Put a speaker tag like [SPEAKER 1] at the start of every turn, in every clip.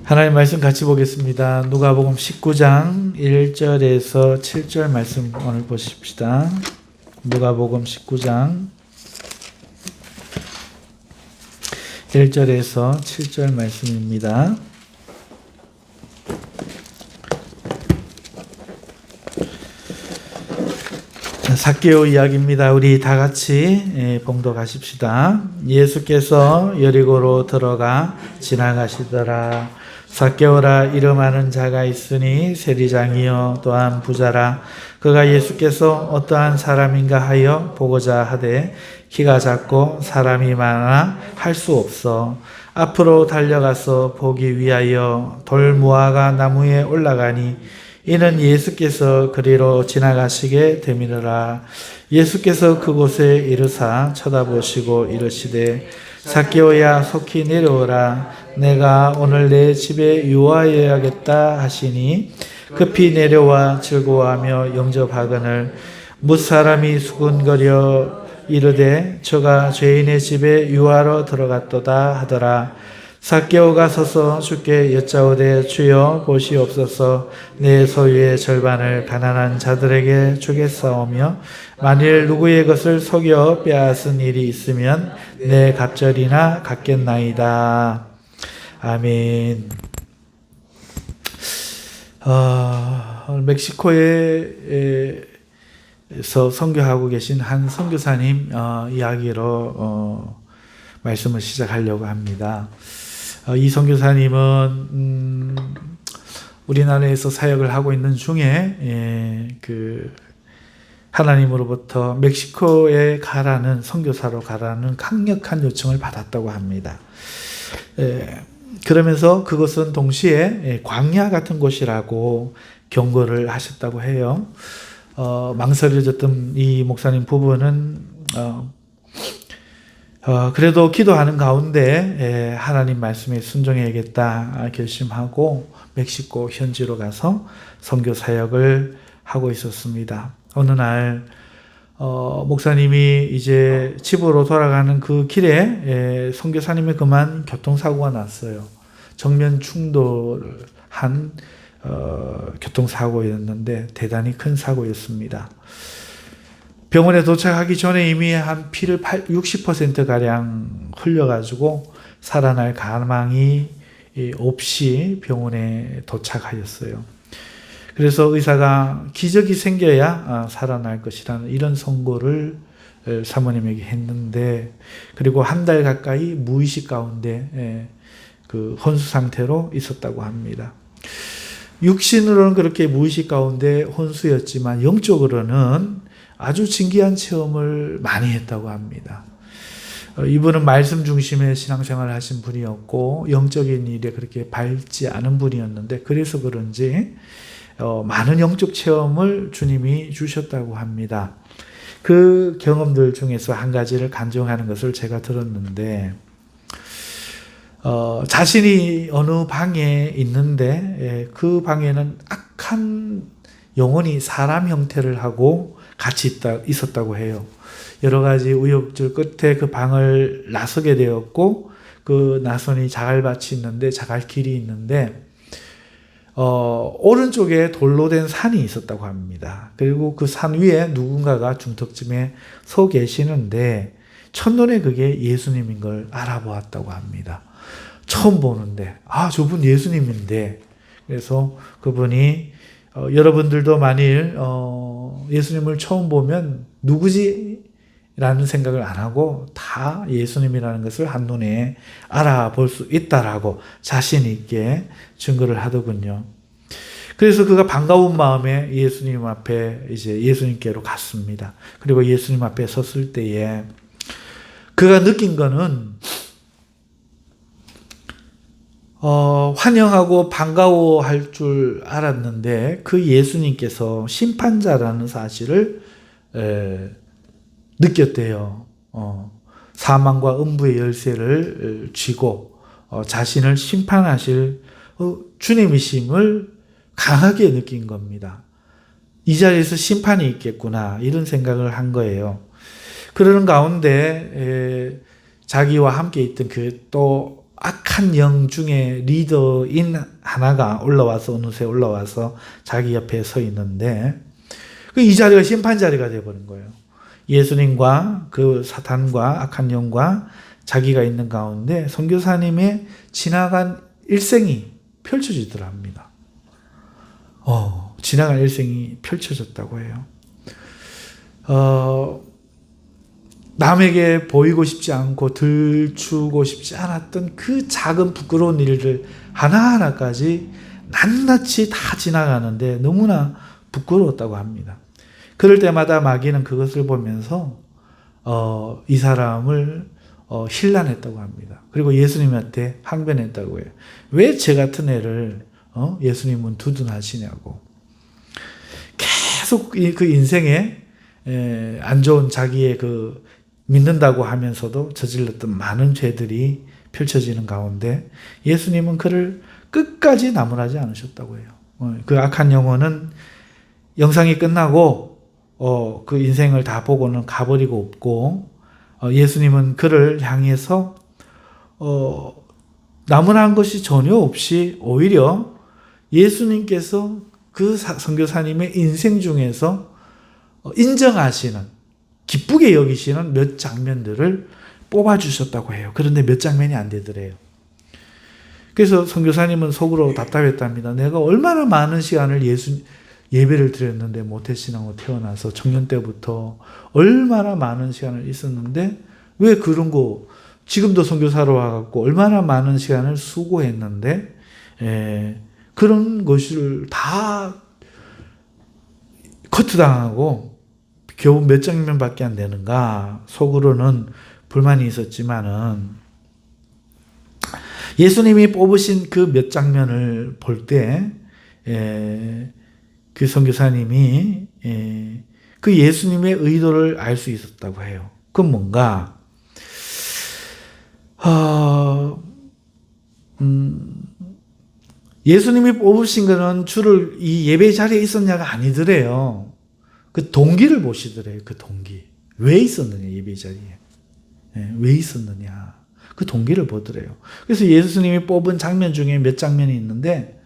[SPEAKER 1] 하나님 말씀 같이 보겠습니다. 누가복음 19장 1절에서 7절 말씀 오늘 보십시다. 누가복음 19장 1절에서 7절 말씀입니다. 삭개오 이야기입니다. 우리 다 같이 봉독하십시다. 예수께서 여리고로 들어가 지나가시더라. 삭개오라 이름하는 자가 있으니 세리장이요 또한 부자라. 그가 예수께서 어떠한 사람인가 하여 보고자 하되 키가 작고 사람이 많아 할 수 없어 앞으로 달려가서 보기 위하여 돌무화과 나무에 올라가니 이는 예수께서 그리로 지나가시게 되미르라. 예수께서 그곳에 이르사 쳐다보시고 이르시되 삭개오야 속히 내려오라. 내가 오늘 내 집에 유하여야겠다 하시니 급히 내려와 즐거워하며 영접하거늘 뭇사람이 수군거려 이르되 저가 죄인의 집에 유하러 들어갔도다 하더라. 삭개오가 서서 주께 여짜오되 주여 보시옵소서 내 소유의 절반을 가난한 자들에게 주겠사오며 만일 누구의 것을 속여 빼앗은 일이 있으면 내 갑절이나 갚겠나이다. 아멘. 멕시코에서 선교하고 계신 한 선교사님 이야기로 말씀을 시작하려고 합니다. 이 선교사님은 우리나라에서 사역을 하고 있는 중에 하나님으로부터 멕시코에 가라는 선교사로 가라는 강력한 요청을 받았다고 합니다. 그러면서 그것은 동시에 광야 같은 곳이라고 경고를 하셨다고 해요. 망설여졌던 이 목사님 부부는 그래도 기도하는 가운데 하나님 말씀에 순종해야겠다 결심하고 멕시코 현지로 가서 선교 사역을 하고 있었습니다. 어느 날 목사님이 이제 집으로 돌아가는 그 길에 선교사님이 그만 교통사고가 났어요. 정면 충돌한 교통사고였는데 대단히 큰 사고였습니다. 병원에 도착하기 전에 이미 한 피를 60%가량 흘려가지고 살아날 가망이 없이 병원에 도착하였어요. 그래서 의사가 기적이 생겨야 살아날 것이라는 이런 선고를 사모님에게 했는데, 그리고 한 달 가까이 무의식 가운데 그 혼수 상태로 있었다고 합니다. 육신으로는 그렇게 무의식 가운데 혼수였지만 영적으로는 아주 신기한 체험을 많이 했다고 합니다. 이분은 말씀 중심의 신앙생활을 하신 분이었고 영적인 일에 그렇게 밝지 않은 분이었는데, 그래서 그런지 많은 영적 체험을 주님이 주셨다고 합니다. 그 경험들 중에서 한 가지를 간증하는 것을 제가 들었는데, 자신이 어느 방에 있는데 그 방에는 악한 영혼이 사람 형태를 하고 같이 있었다고 해요. 여러 가지 우여곡절 끝에 그 방을 나서게 되었고, 그 나선이 자갈밭이 있는데 자갈길이 있는데 오른쪽에 돌로 된 산이 있었다고 합니다. 그리고 그 산 위에 누군가가 중턱쯤에 서 계시는데 첫눈에 그게 예수님인 걸 알아보았다고 합니다. 처음 보는데 저분 예수님인데, 그래서 그분이 여러분들도 만일 예수님을 처음 보면 누구지? 라는 생각을 안 하고 다 예수님이라는 것을 한눈에 알아볼 수 있다라고 자신 있게 증거를 하더군요. 그래서 그가 반가운 마음에 예수님 앞에 이제 예수님께로 갔습니다. 그리고 예수님 앞에 섰을 때에 그가 느낀 거는 환영하고 반가워할 줄 알았는데 그 예수님께서 심판자라는 사실을 느꼈대요. 사망과 음부의 열쇠를 쥐고 자신을 심판하실 주님이심을 강하게 느낀 겁니다. 이 자리에서 심판이 있겠구나 이런 생각을 한 거예요. 그러는 가운데 자기와 함께 있던 그 또 악한 영 중에 리더인 하나가 어느새 올라와서 자기 옆에 서 있는데 이 자리가 심판 자리가 되어버린 거예요. 예수님과 그 사탄과 악한 영과 자기가 있는 가운데 선교사님의 지나간 일생이 펼쳐지더라 합니다. 지나간 일생이 펼쳐졌다고 해요. 남에게 보이고 싶지 않고 들추고 싶지 않았던 그 작은 부끄러운 일을 하나하나까지 낱낱이 다 지나가는데 너무나 부끄러웠다고 합니다. 그럴 때마다 마귀는 그것을 보면서 이 사람을 힐난했다고 합니다. 그리고 예수님한테 항변했다고 해요. 왜 쟤 같은 애를 예수님은 두둔하시냐고. 계속 그 인생에 안 좋은 자기의 그 믿는다고 하면서도 저질렀던 많은 죄들이 펼쳐지는 가운데 예수님은 그를 끝까지 나무라지 않으셨다고 해요. 그 악한 영혼은 영상이 끝나고 그 인생을 다 보고는 가버리고 없고 예수님은 그를 향해서 나무란 것이 전혀 없이 오히려 예수님께서 그 선교사님의 인생 중에서 인정하시는 기쁘게 여기시는 몇 장면들을 뽑아주셨다고 해요. 그런데 몇 장면이 안 되더래요. 그래서 선교사님은 속으로 답답했답니다. 내가 얼마나 많은 시간을 예배를 드렸는데 모태신앙으로 태어나서 청년 때부터 얼마나 많은 시간을 있었는데 왜 그런 거 지금도 선교사로 와갖고 얼마나 많은 시간을 수고했는데 그런 것을 다 커트당하고 겨우 몇 장면밖에 안 되는가 속으로는 불만이 있었지만은 예수님이 뽑으신 그 몇 장면을 볼 때 그 선교사님이 그 예수님의 의도를 알 수 있었다고 해요. 그건 뭔가 예수님이 뽑으신 거는 주를 이 예배 자리에 있었냐가 아니더래요. 그 동기를 보시더래요. 그 동기. 왜 있었느냐, 예배 자리에. 왜 있었느냐. 그 동기를 보더래요. 그래서 예수님이 뽑은 장면 중에 몇 장면이 있는데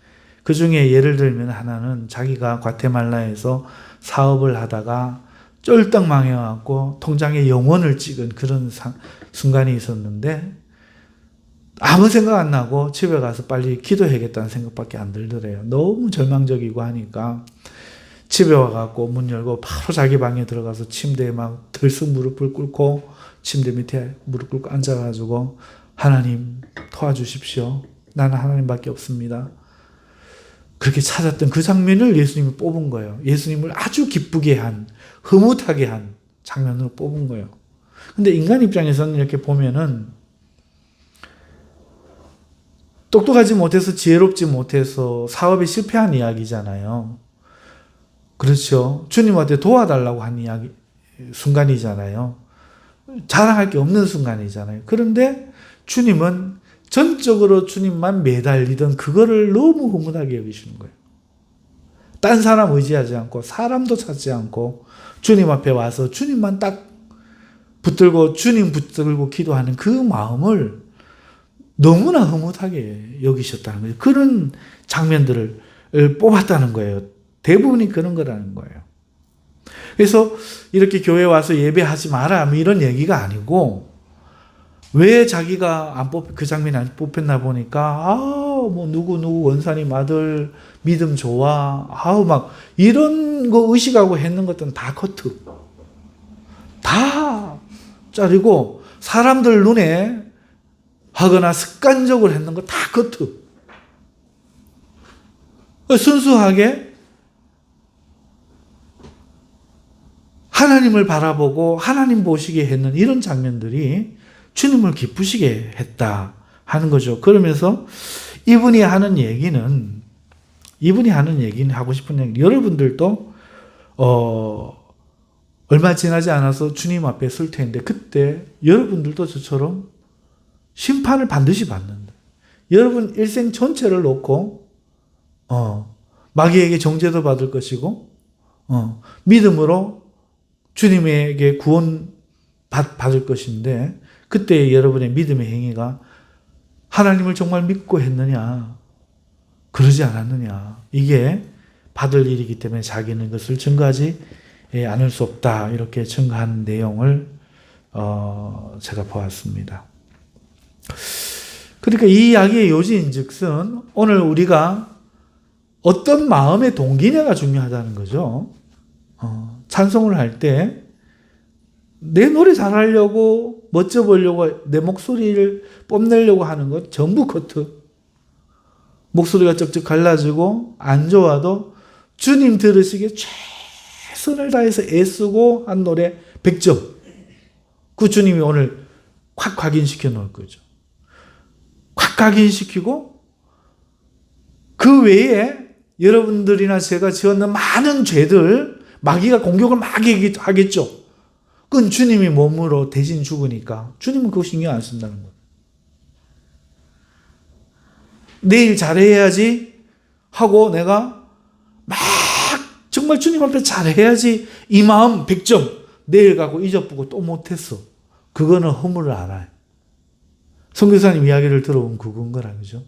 [SPEAKER 1] 그 중에 예를 들면 하나는 자기가 과테말라에서 사업을 하다가 쫄딱 망해갖고 통장에 0원을 찍은 그런 순간이 있었는데 아무 생각 안 나고 집에 가서 빨리 기도해야겠다는 생각밖에 안 들더래요. 너무 절망적이고 하니까 집에 와갖고 문 열고 바로 자기 방에 들어가서 침대에 막 들썩 무릎을 꿇고 침대 밑에 무릎 꿇고 앉아가지고 하나님 도와주십시오. 나는 하나님밖에 없습니다. 그렇게 찾았던 그 장면을 예수님이 뽑은 거예요. 예수님을 아주 기쁘게 한, 흐뭇하게 한 장면으로 뽑은 거예요. 근데 인간 입장에서는 이렇게 보면은 똑똑하지 못해서 지혜롭지 못해서 사업에 실패한 이야기잖아요. 그렇죠. 주님한테 도와달라고 한 이야기, 순간이잖아요. 자랑할 게 없는 순간이잖아요. 그런데 주님은 전적으로 주님만 매달리던 그거를 너무 흐뭇하게 여기시는 거예요. 딴 사람 의지하지 않고 사람도 찾지 않고 주님 앞에 와서 주님만 딱 붙들고 주님 붙들고 기도하는 그 마음을 너무나 흐뭇하게 여기셨다는 거예요. 그런 장면들을 뽑았다는 거예요. 대부분이 그런 거라는 거예요. 그래서 이렇게 교회 와서 예배하지 마라 이런 얘기가 아니고 왜 자기가 그 장면이 안 뽑혔나 보니까 뭐 누구 원사님 아들 믿음 좋아 막 이런 거 의식하고 했는 것들은 다 커트 다 자르고 사람들 눈에 하거나 습관적으로 했는 거 다 커트 순수하게 하나님을 바라보고 하나님 보시게 했는 이런 장면들이 주님을 기쁘시게 했다 하는 거죠. 그러면서 이분이 하는 얘기는 하고 싶은 얘기, 여러분들도 얼마 지나지 않아서 주님 앞에 설 텐데 그때 여러분들도 저처럼 심판을 반드시 받는다. 여러분 일생 전체를 놓고 마귀에게 정죄도 받을 것이고 믿음으로 주님에게 구원 받을 것인데 그때 여러분의 믿음의 행위가 하나님을 정말 믿고 했느냐? 그러지 않았느냐? 이게 받을 일이기 때문에 자기는 그것을 증거하지 않을 수 없다. 이렇게 증거한 내용을 제가 보았습니다. 그러니까 이 이야기의 요지인즉슨 오늘 우리가 어떤 마음의 동기냐가 중요하다는 거죠. 찬송을 할 때 내 노래 잘하려고 멋져 보이려고 내 목소리를 뽐내려고 하는 것 전부 커트. 목소리가 쩍쩍 갈라지고 안 좋아도 주님 들으시기에 최선을 다해서 애쓰고 한 노래 100점. 그 주님이 오늘 확 각인시켜 놓을 거죠. 확 각인시키고 그 외에 여러분들이나 제가 지었는 많은 죄들 마귀가 공격을 막 하겠죠. 그건 주님이 몸으로 대신 죽으니까 주님은 그거 신경 안 쓴다는 거예요. 내일 잘해야지 하고 내가 막 정말 주님 앞에 잘해야지 이 마음 100점 내일 가고 잊어보고 또 못했어. 그거는 허물을 알아요. 선교사님 이야기를 들어본 그건 거라 그죠?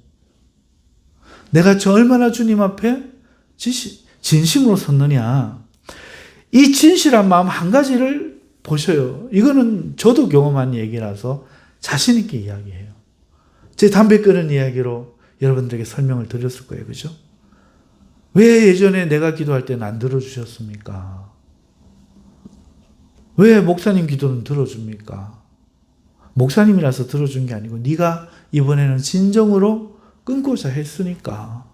[SPEAKER 1] 내가 얼마나 주님 앞에 진심으로 섰느냐. 이 진실한 마음 한 가지를 보셔요. 이거는 저도 경험한 얘기라서 자신 있게 이야기해요. 제 담배 끊은 이야기로 여러분들에게 설명을 드렸을 거예요. 그죠? 왜 예전에 내가 기도할 때는 안 들어주셨습니까? 왜 목사님 기도는 들어줍니까? 목사님이라서 들어준 게 아니고 네가 이번에는 진정으로 끊고자 했으니까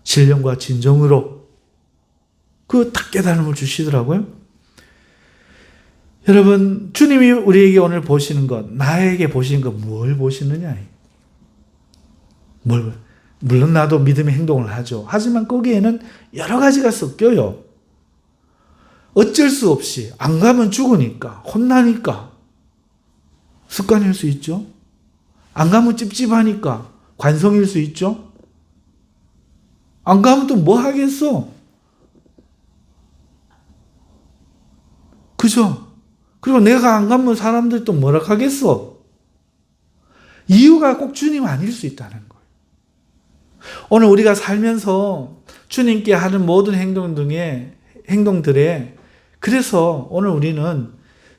[SPEAKER 1] 신령과 진정으로 그 딱 깨달음을 주시더라고요. 여러분 주님이 우리에게 오늘 보시는 것 나에게 보시는 것 뭘 보시느냐. 물론 나도 믿음의 행동을 하죠. 하지만 거기에는 여러 가지가 섞여요. 어쩔 수 없이 안 가면 죽으니까 혼나니까 습관일 수 있죠. 안 가면 찝찝하니까 관성일 수 있죠. 안 가면 또 뭐 하겠어. 그죠? 그리고 내가 안 가면 사람들이 또 뭐라 하겠어. 이유가 꼭 주님 아닐 수 있다는 거예요. 오늘 우리가 살면서 주님께 하는 모든 행동들에 그래서 오늘 우리는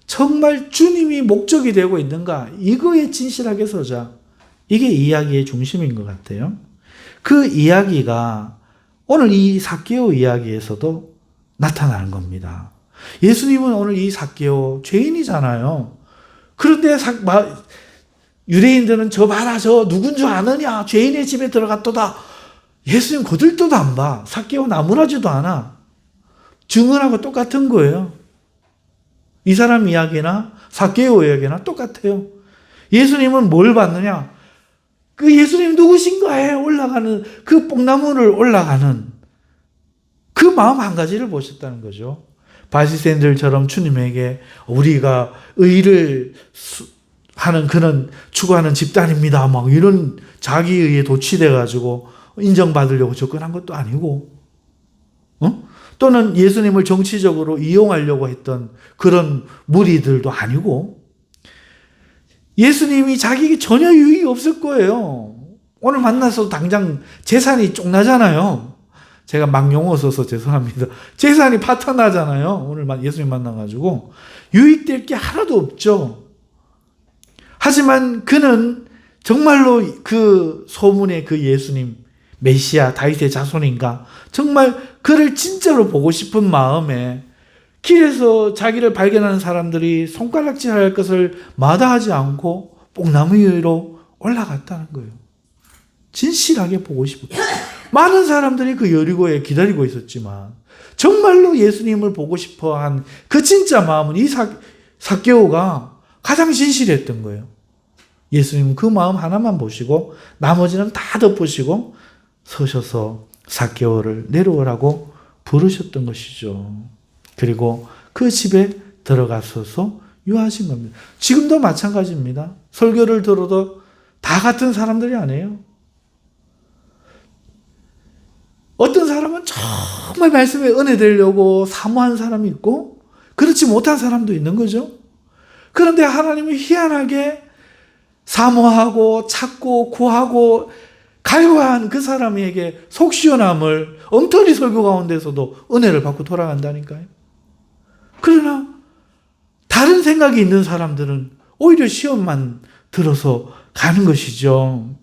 [SPEAKER 1] 정말 주님이 목적이 되고 있는가 이거에 진실하게 서자. 이게 이야기의 중심인 것 같아요. 그 이야기가 오늘 이 삭개오 이야기에서도 나타나는 겁니다. 예수님은 오늘 이 삭개오 죄인이잖아요. 그런데 유대인들은 저 봐라 저 누군 줄 아느냐 죄인의 집에 들어갔도다. 예수님 거들떠도 안 봐. 삭개오 나무라지도 않아. 증언하고 똑같은 거예요. 이 사람 이야기나 삭개오 이야기나 똑같아요. 예수님은 뭘 봤느냐? 그 예수님 누구신가에 올라가는 그 뽕나무를 올라가는 그 마음 한 가지를 보셨다는 거죠. 바리새인들처럼 주님에게 우리가 의를 하는 그는 추구하는 집단입니다. 막 이런 자기의에 도취돼 가지고 인정받으려고 접근한 것도 아니고, 또는 예수님을 정치적으로 이용하려고 했던 그런 무리들도 아니고, 예수님이 자기에게 전혀 유익이 없을 거예요. 오늘 만나서 당장 재산이 쪽나잖아요. 제가 막 용어 써서 죄송합니다. 재산이 파탄나잖아요. 오늘 예수님 만나가지고 유익될 게 하나도 없죠. 하지만 그는 정말로 그 소문의 그 예수님 메시아 다윗의 자손인가 정말 그를 진짜로 보고 싶은 마음에 길에서 자기를 발견하는 사람들이 손가락질할 것을 마다하지 않고 뽕나무 위로 올라갔다는 거예요. 진실하게 보고 싶어요. 많은 사람들이 그 여리고에 기다리고 있었지만 정말로 예수님을 보고 싶어한 그 진짜 마음은 이 삭개오가 가장 진실했던 거예요. 예수님은 그 마음 하나만 보시고 나머지는 다 덮으시고 서셔서 삭개오를 내려오라고 부르셨던 것이죠. 그리고 그 집에 들어가셔서 유하신 겁니다. 지금도 마찬가지입니다. 설교를 들어도 다 같은 사람들이 아니에요. 어떤 사람은 정말 말씀에 은혜 되려고 사모한 사람이 있고 그렇지 못한 사람도 있는 거죠. 그런데 하나님은 희한하게 사모하고 찾고 구하고 갈구한 그 사람에게 속 시원함을 엉터리 설교 가운데서도 은혜를 받고 돌아간다니까요. 그러나 다른 생각이 있는 사람들은 오히려 시험만 들어서 가는 것이죠.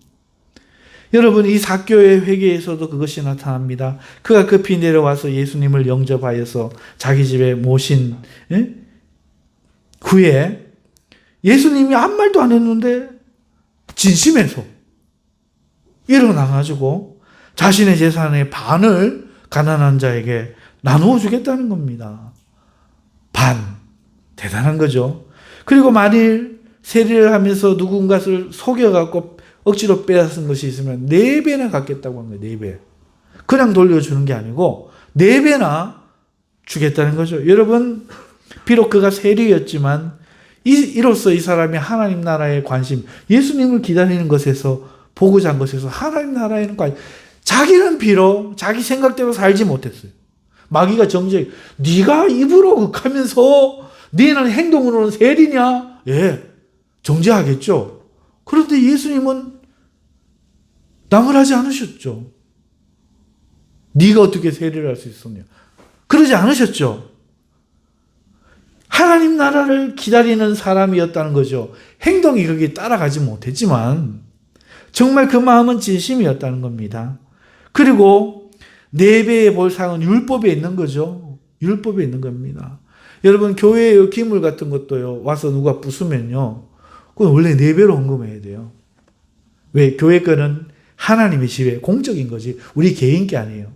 [SPEAKER 1] 여러분, 이 삭개오의 회개에서도 그것이 나타납니다. 그가 급히 내려와서 예수님을 영접하여서 자기 집에 모신 후에 예수님이 아무 말도 안 했는데 진심에서 일어나가지고 자신의 재산의 반을 가난한 자에게 나누어 주겠다는 겁니다. 반. 대단한 거죠. 그리고 만일 세리를 하면서 누군가를 속여갖고 억지로 빼앗은 것이 있으면 4배나 갚겠다고 한 거예요. 4배. 그냥 돌려주는 게 아니고 4배나 주겠다는 거죠. 여러분, 비록 그가 세리였지만 이로써 이 사람이 하나님 나라의 관심, 예수님을 기다리는 것에서 보고자 한 것에서 하나님 나라에는 관심, 자기는 비록 자기 생각대로 살지 못했어요. 마귀가 정죄, 네가 입으로 극하면서 너는 행동으로는 세리냐? 예, 정죄하겠죠. 그런데 예수님은 나무라지 않으셨죠. 네가 어떻게 세리를 할 수 있었냐? 그러지 않으셨죠. 하나님 나라를 기다리는 사람이었다는 거죠. 행동이 거기에 따라가지 못했지만 정말 그 마음은 진심이었다는 겁니다. 그리고 4배의 보상은 율법에 있는 거죠. 율법에 있는 겁니다. 여러분, 교회의 기물 같은 것도요, 와서 누가 부수면요, 그건 원래 4배로 헌금해야 돼요. 왜? 교회 거는 하나님의 집에 공적인 거지 우리 개인 게 아니에요.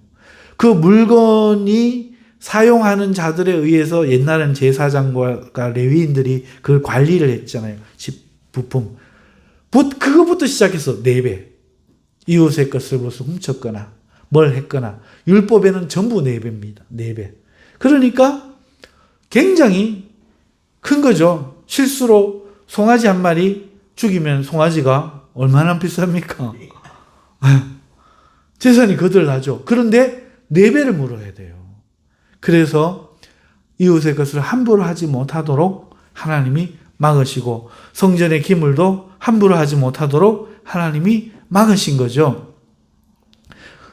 [SPEAKER 1] 그 물건이 사용하는 자들에 의해서 옛날엔 제사장과 레위인들이 그걸 관리를 했잖아요. 집 부품. 그거부터 시작해서 4배. 이웃의 것을 무슨 훔쳤거나 뭘 했거나 율법에는 전부 4배입니다. 4배. 그러니까 굉장히 큰 거죠. 실수로 송아지 한 마리 죽이면 송아지가 얼마나 비쌉니까? 재산이 거들나죠. 그런데 4배를 물어야 돼요. 그래서 이웃의 것을 함부로 하지 못하도록 하나님이 막으시고 성전의 기물도 함부로 하지 못하도록 하나님이 막으신 거죠.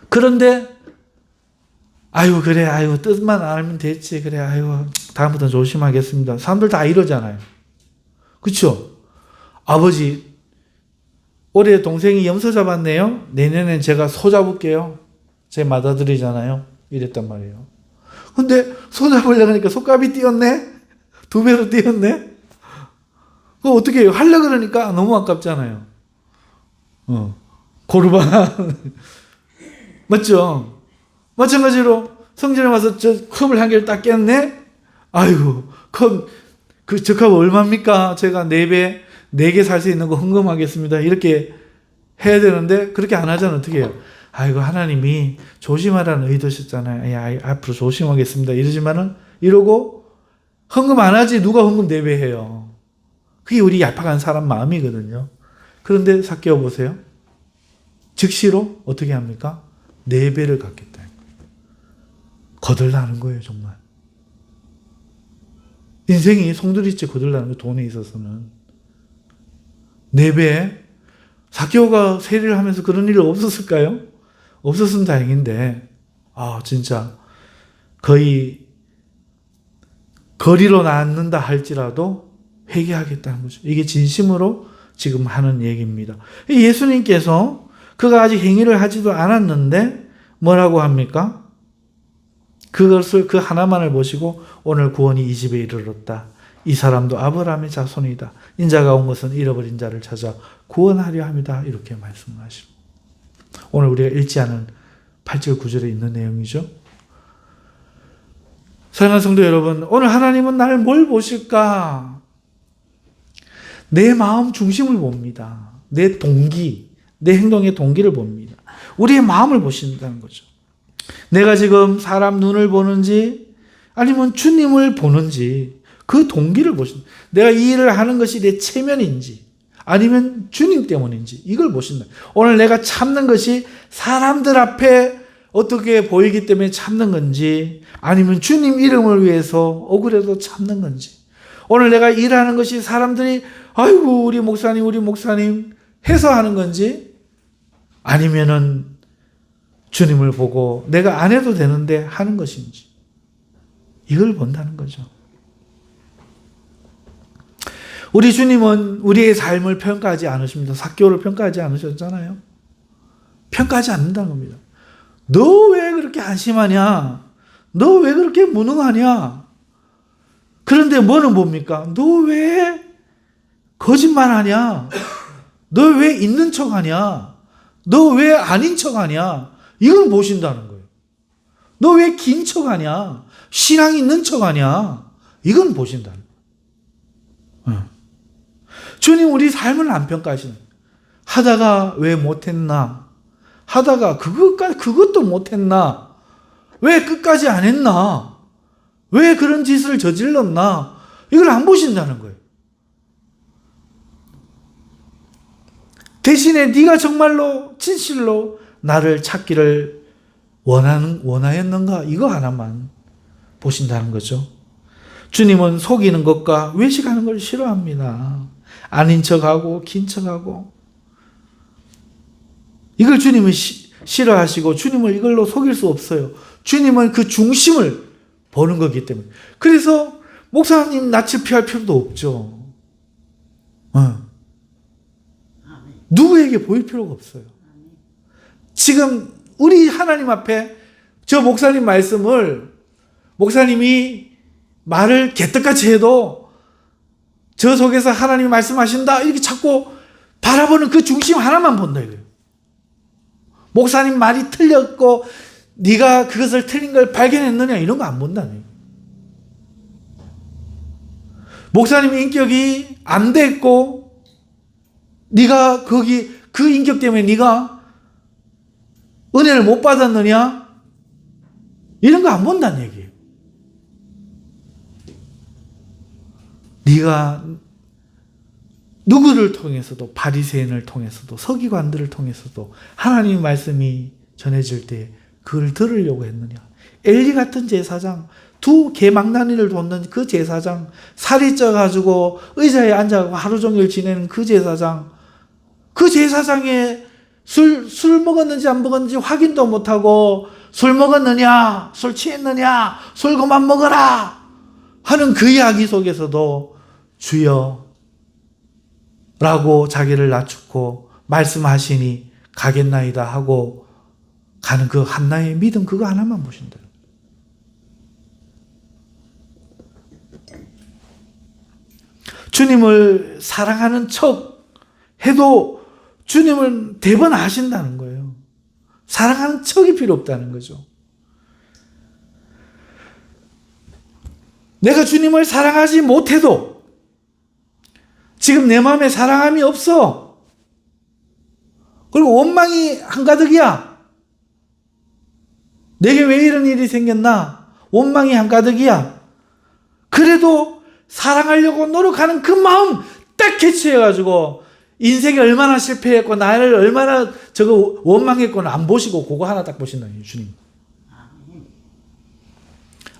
[SPEAKER 1] 그런데 그래, 뜻만 알면 됐지. 그래, 다음부터 조심하겠습니다. 사람들 다 이러잖아요. 그렇죠? 아버지, 올해 동생이 염소 잡았네요. 내년엔 제가 소 잡을게요. 제 맏아들이잖아요. 이랬단 말이에요. 근데 소 잡으려고 하니까 소값이 뛰었네? 2배로 뛰었네? 그거 어떻게 해요? 하려고 그러니까 너무 아깝잖아요. 고르반. 맞죠? 마찬가지로 성전에 와서 저 컵을 한 개를 딱 깼네? 아이고, 저 컵 얼마입니까? 제가 4개 살 수 있는 거 헌금하겠습니다. 이렇게 해야 되는데 그렇게 안 하잖아요. 어떻게 해요? 하나님이 조심하라는 의도셨잖아요. 앞으로 조심하겠습니다. 이러고 헌금 안 하지 누가 헌금 4배 해요. 그게 우리 얄팍한 사람 마음이거든요. 그런데 삭개오 보세요. 즉시로 어떻게 합니까? 4배를 갚겠다. 거들나는 거예요, 정말. 인생이 송두리째 거들나는 거예요, 돈에 있어서는. 4배. 삭개오가 세리를 하면서 그런 일 없었을까요? 없었으면 다행인데, 진짜 거의 거리로 낳는다 할지라도 회개하겠다는 거죠. 이게 진심으로 지금 하는 얘기입니다. 예수님께서 그가 아직 행위를 하지도 않았는데 뭐라고 합니까? 그것을 그 하나만을 보시고 오늘 구원이 이 집에 이르렀다. 이 사람도 아브라함의 자손이다. 인자가 온 것은 잃어버린 자를 찾아 구원하려 함이다. 이렇게 말씀하십니다. 오늘 우리가 읽지 않은 8절 9절에 있는 내용이죠. 사랑하는 성도 여러분, 오늘 하나님은 나를 뭘 보실까? 내 마음 중심을 봅니다. 내 동기, 내 행동의 동기를 봅니다. 우리의 마음을 보신다는 거죠. 내가 지금 사람 눈을 보는지 아니면 주님을 보는지 그 동기를 보신다. 내가 이 일을 하는 것이 내 체면인지 아니면 주님 때문인지 이걸 보신다. 오늘 내가 참는 것이 사람들 앞에 어떻게 보이기 때문에 참는 건지 아니면 주님 이름을 위해서 억울해도 참는 건지 오늘 내가 일하는 것이 사람들이 아이고, 우리 목사님 해서 하는 건지, 아니면은 주님을 보고 내가 안 해도 되는데 하는 것인지, 이걸 본다는 거죠. 우리 주님은 우리의 삶을 평가하지 않으십니다. 삭개오를 평가하지 않으셨잖아요. 평가하지 않는다는 겁니다. 너 왜 그렇게 안심하냐? 너 왜 그렇게 무능하냐? 그런데 뭐는 뭡니까? 너 왜 거짓말하냐? 너 왜 있는 척하냐? 너 왜 아닌 척하냐? 이걸 보신다는 거예요. 너 왜 긴 척하냐? 신앙 있는 척하냐? 이건 보신다는 거예요. 주님 우리 삶을 안 평가하시는 거예요. 하다가 왜 못했나? 하다가 그것도 못했나? 왜 끝까지 안 했나? 왜 그런 짓을 저질렀나? 이걸 안 보신다는 거예요. 대신에 네가 정말로 진실로 나를 찾기를 원하였는가? 이거 하나만 보신다는 거죠. 주님은 속이는 것과 외식하는 걸 싫어합니다. 아닌 척하고 긴 척하고 이걸 주님은 싫어하시고 주님을 이걸로 속일 수 없어요. 주님은 그 중심을 보는 거기 때문에. 그래서 목사님 낯을 피할 필요도 없죠. 누구에게 보일 필요가 없어요. 지금 우리 하나님 앞에 저 목사님 말씀을 목사님이 말을 개떡같이 해도 저 속에서 하나님이 말씀하신다 이렇게 자꾸 바라보는 그 중심 하나만 본다 이거예요. 목사님 말이 틀렸고 네가 그것을 틀린 걸 발견했느냐 이런 거 안 본다니. 목사님 인격이 안 됐고 네가 그 인격 때문에 네가 은혜를 못 받았느냐 이런 거 안 본다는 얘기예요. 네가 누구를 통해서도 바리새인을 통해서도 서기관들을 통해서도 하나님의 말씀이 전해질 때 그걸 들으려고 했느냐. 엘리 같은 제사장, 두 개망나니를 돕는 그 제사장, 살이 쪄가지고 의자에 앉아서 하루 종일 지내는 그 제사장, 그 제사장의 술 먹었는지 안 먹었는지 확인도 못하고 술 먹었느냐, 술 취했느냐, 술 그만 먹어라 하는 그 이야기 속에서도 주여 라고 자기를 낮추고 말씀하시니 가겠나이다 하고 가는 그 한나의 믿음 그거 하나만 보신다. 주님을 사랑하는 척 해도 주님을 대번 아신다는 거예요. 사랑하는 척이 필요 없다는 거죠. 내가 주님을 사랑하지 못해도 지금 내 마음에 사랑함이 없어. 그리고 원망이 한가득이야. 내게 왜 이런 일이 생겼나? 원망이 한가득이야. 그래도 사랑하려고 노력하는 그 마음 딱 캐치해가지고 인생이 얼마나 실패했고 나를 얼마나 저거 원망했고는 안 보시고 그거 하나 딱 보신다 주님.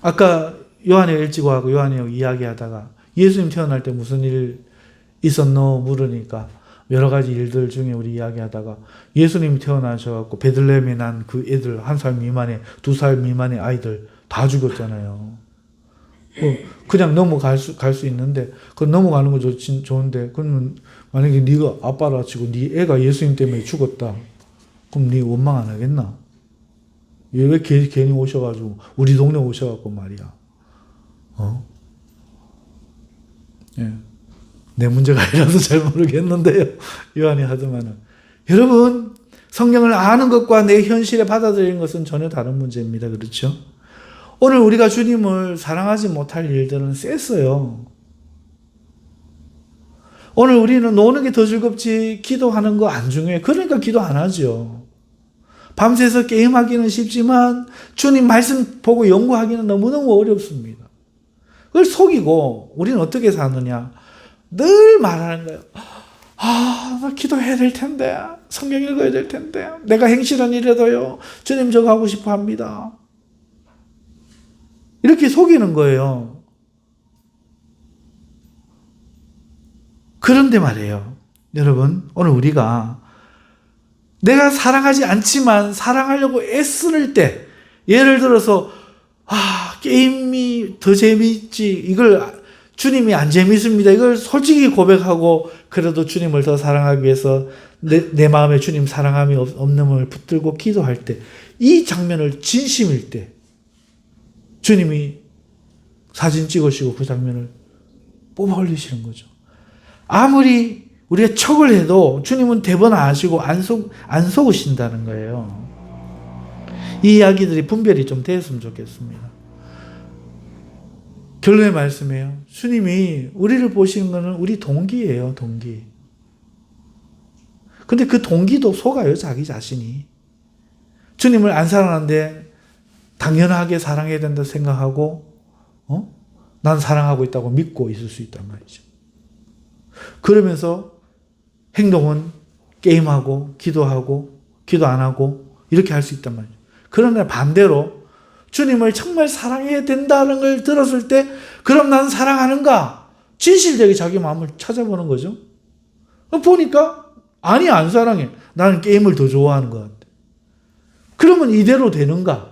[SPEAKER 1] 아까 요한의 일찍하고 요한의 이야기하다가 예수님 태어날 때 무슨 일 있었노 물으니까 여러 가지 일들 중에 우리 이야기하다가 예수님이 태어나셔갖고 베들레헴에 난 그 애들 1살 미만의 2살 미만의 아이들 다 죽었잖아요. 그냥 넘어갈 수 있는데 그 넘어가는 거 좋은데 그러면 만약에 네가 아빠라 치고 네 애가 예수님 때문에 죽었다. 그럼 네 원망 안 하겠나? 얘 왜 괜히 오셔가지고 우리 동네 오셔갖고 말이야. 예. 내 문제가 아니라서 잘 모르겠는데요. 요한이 하더만은. 여러분, 성경을 아는 것과 내 현실에 받아들이는 것은 전혀 다른 문제입니다. 그렇죠? 오늘 우리가 주님을 사랑하지 못할 일들은 셌어요. 오늘 우리는 노는 게 더 즐겁지 기도하는 거 안 중요해. 그러니까 기도 안 하죠. 밤새서 게임하기는 쉽지만 주님 말씀 보고 연구하기는 너무너무 어렵습니다. 그걸 속이고 우리는 어떻게 사느냐. 늘 말하는 거예요. 나 기도해야 될 텐데, 성경 읽어야 될 텐데, 내가 행실은 이래도요, 주님 저거 하고 싶어 합니다. 이렇게 속이는 거예요. 그런데 말이에요. 여러분, 오늘 우리가 내가 사랑하지 않지만 사랑하려고 애쓰는 때, 예를 들어서 게임이 더 재미있지, 이걸 주님이 안 재밌습니다, 이걸 솔직히 고백하고 그래도 주님을 더 사랑하기 위해서 내 마음에 주님 사랑함이 없는 걸 붙들고 기도할 때, 이 장면을 진심일 때 주님이 사진 찍으시고 그 장면을 뽑아 올리시는 거죠. 아무리 우리가 척을 해도 주님은 대번 아시고 안 속으신다는 거예요. 이 이야기들이 분별이 좀 됐으면 좋겠습니다. 결론의 말씀이에요. 주님이 우리를 보시는 것은 우리 동기예요, 동기. 근데 그 동기도 속아요, 자기 자신이. 주님을 안 사랑하는데 당연하게 사랑해야 된다 생각하고, 난 사랑하고 있다고 믿고 있을 수 있단 말이죠. 그러면서 행동은 게임하고, 기도하고, 기도 안 하고, 이렇게 할 수 있단 말이죠. 그러나 반대로 주님을 정말 사랑해야 된다는 걸 들었을 때, 그럼 난 사랑하는가? 진실되게 자기 마음을 찾아보는 거죠. 보니까, 아니, 안 사랑해. 나는 게임을 더 좋아하는 것 같아. 그러면 이대로 되는가?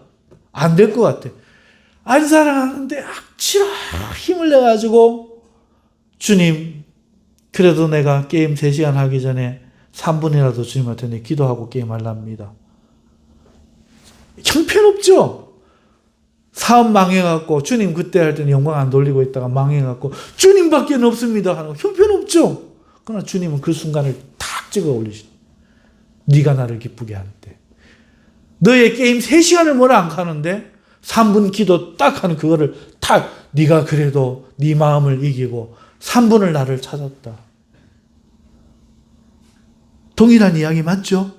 [SPEAKER 1] 안 될 것 같아. 안 사랑하는데 억지로 힘을 내가지고, 주님, 그래도 내가 게임 3시간 하기 전에 3분이라도 주님한테 내 기도하고 게임하랍니다. 형편없죠? 사업 망해갖고 주님 그때 할 때는 영광 안 돌리고 있다가 망해갖고 주님밖에 없습니다 하는 거 형편없죠? 그러나 주님은 그 순간을 탁 찍어 올리시죠. 네가 나를 기쁘게 하는데, 너의 게임 3시간을 뭐라 안 가는데 3분 기도 딱 하는 그거를 탁, 네가 그래도 네 마음을 이기고 3분을 나를 찾았다. 동일한 이야기 맞죠?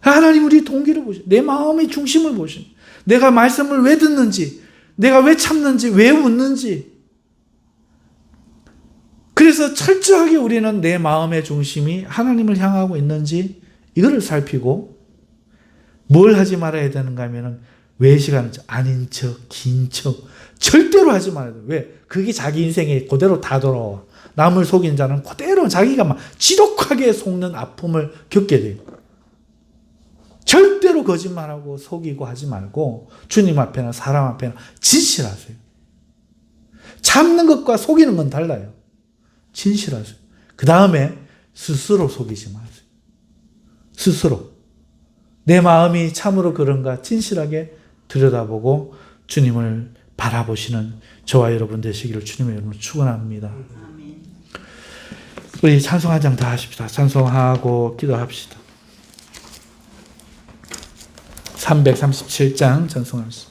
[SPEAKER 1] 하나님 우리 동기를 보시, 내 마음의 중심을 보시, 내가 말씀을 왜 듣는지, 내가 왜 참는지, 왜 웃는지. 그래서 철저하게 우리는 내 마음의 중심이 하나님을 향하고 있는지 이거를 살피고, 뭘 하지 말아야 되는가 하면은 외식하는 척, 아닌 척, 긴 척 절대로 하지 말아야 돼. 왜? 그게 자기 인생에 그대로 다 돌아와. 남을 속인 자는 그대로 자기가 막 지독하게 속는 아픔을 겪게 돼요. 절대로 거짓말하고 속이고 하지 말고 주님 앞에나 사람 앞에나 진실하세요. 참는 것과 속이는 건 달라요. 진실하세요. 그 다음에 스스로 속이지 마세요. 스스로. 내 마음이 참으로 그런가 진실하게 들여다보고 주님을 바라보시는 저와 여러분 되시기를 주님의 이름으로 축원합니다. 우리 찬송 한 장 더 하십시다. 찬송하고 기도합시다. 337장 찬송합시다.